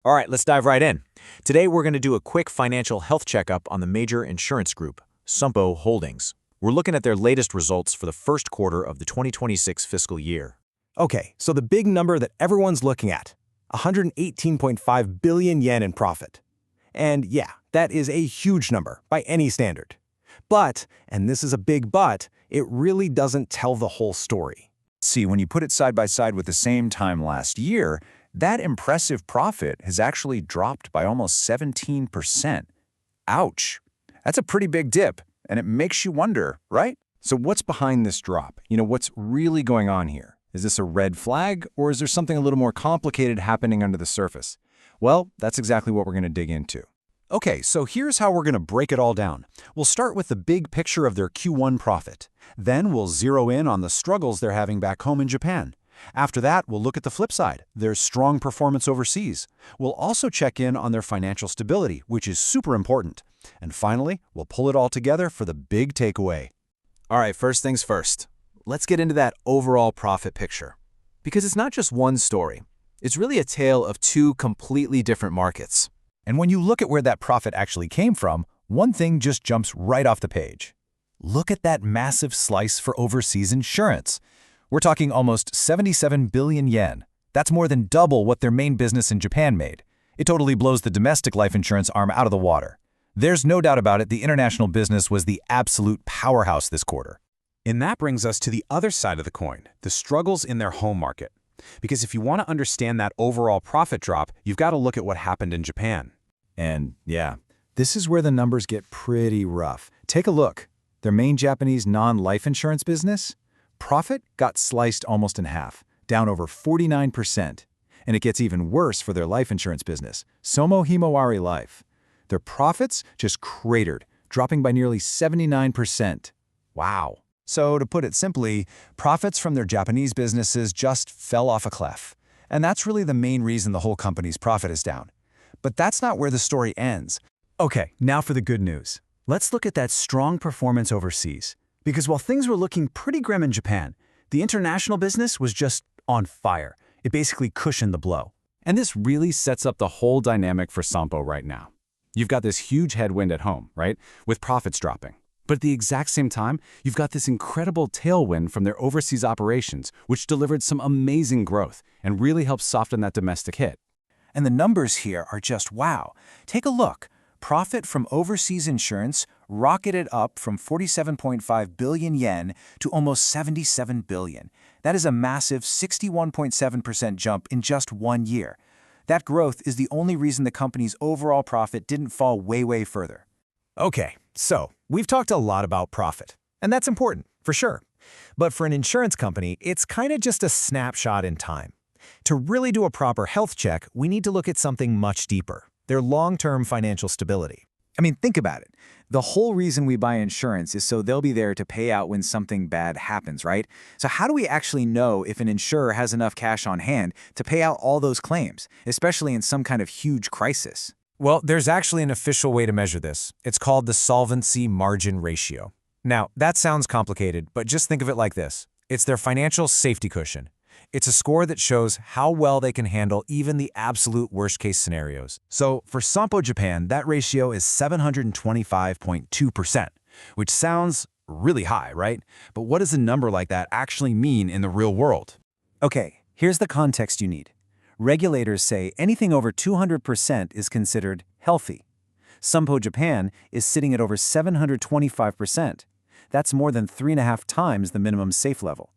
All right, let's dive right in. Today, we're going to do a quick financial health checkup on the major insurance group, SOMPO Holdings. We're looking at their latest results for the first quarter of the 2026 fiscal year. Okay, so the big number that everyone's looking at, 118.5 billion yen in profit. And yeah, that is a huge number by any standard. But, and this is a big but, it really doesn't tell the whole story. See, when you put it side by side with the same time last year, that impressive profit has actually dropped by almost 17%. Ouch. That's a pretty big dip, and it makes you wonder, right? So what's behind this drop? What's really going on here? Is this a red flag, or is there something a little more complicated happening under the surface? Well, that's exactly what we're going to dig into. Okay, so here's how we're going to break it all down. We'll start with the big picture of their Q1 profit. Then we'll zero in on the struggles they're having back home in Japan. After that, we'll look at the flip side, their strong performance overseas. We'll also check in on their financial stability, which is super important. And finally, we'll pull it all together for the big takeaway. All right, first things first. Let's get into that overall profit picture. Because it's not just one story. It's really a tale of two completely different markets. And when you look at where that profit actually came from, one thing just jumps right off the page. Look at that massive slice for overseas insurance. We're talking almost 77 billion yen. That's more than double what their main business in Japan made. It totally blows the domestic life insurance arm out of the water. There's no doubt about it, the international business was the absolute powerhouse this quarter. And that brings us to the other side of the coin, the struggles in their home market. Because if you want to understand that overall profit drop, you've got to look at what happened in Japan. And yeah, this is where the numbers get pretty rough. Take a look. Their main Japanese non-life insurance business? Profit got sliced almost in half, down over 49%. And it gets even worse for their life insurance business, SOMPO Himawari Life. Their profits just cratered, dropping by nearly 79%. Wow. So to put it simply, profits from their Japanese businesses just fell off a cliff. And that's really the main reason the whole company's profit is down. But that's not where the story ends. Okay, now for the good news. Let's look at that strong performance overseas. Because while things were looking pretty grim in Japan, the international business was just on fire. It basically cushioned the blow. And this really sets up the whole dynamic for SOMPO right now. You've got this huge headwind at home, right? With profits dropping. But at the exact same time, you've got this incredible tailwind from their overseas operations, which delivered some amazing growth and really helped soften that domestic hit. And the numbers here are just wow. Take a look. Profit from overseas insurance rocketed up from 47.5 billion yen to almost 77 billion. That is a massive 61.7% jump in just 1 year. That growth is the only reason the company's overall profit didn't fall way further. Okay, so we've talked a lot about profit, and that's important, for sure. But for an insurance company, it's kind of just a snapshot in time. To really do a proper health check, we need to look at something much deeper, their long-term financial stability. I mean, think about it. The whole reason we buy insurance is so they'll be there to pay out when something bad happens, right? So how do we actually know if an insurer has enough cash on hand to pay out all those claims, especially in some kind of huge crisis? Well, there's actually an official way to measure this. It's called the solvency margin ratio. Now, that sounds complicated, but just think of it like this. It's their financial safety cushion. It's a score that shows how well they can handle even the absolute worst-case scenarios. So for SOMPO Japan, that ratio is 725.2%, which sounds really high, right? But what does a number like that actually mean in the real world? Okay, here's the context you need. Regulators say anything over 200% is considered healthy. SOMPO Japan is sitting at over 725%. That's more than 3.5 times the minimum safe level.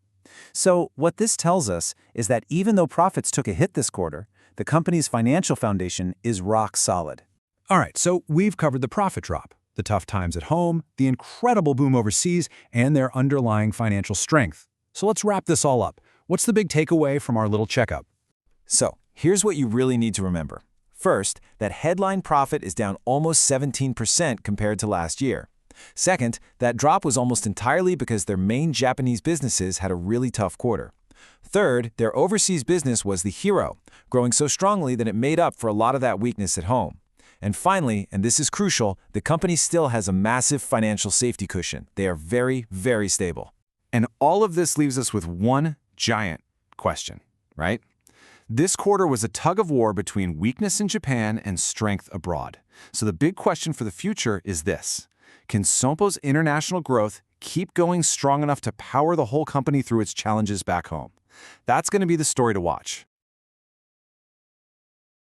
So what this tells us is that even though profits took a hit this quarter, the company's financial foundation is rock solid. All right, so we've covered the profit drop, the tough times at home, the incredible boom overseas, and their underlying financial strength. So let's wrap this all up. What's the big takeaway from our little checkup? So, here's what you really need to remember. First, that headline profit is down almost 17% compared to last year. Second, that drop was almost entirely because their main Japanese businesses had a really tough quarter. Third, their overseas business was the hero, growing so strongly that it made up for a lot of that weakness at home. And finally, and this is crucial, the company still has a massive financial safety cushion. They are very stable. And all of this leaves us with one giant question, right? This quarter was a tug-of-war between weakness in Japan and strength abroad. So the big question for the future is this: can SOMPO's international growth keep going strong enough to power the whole company through its challenges back home? That's going to be the story to watch.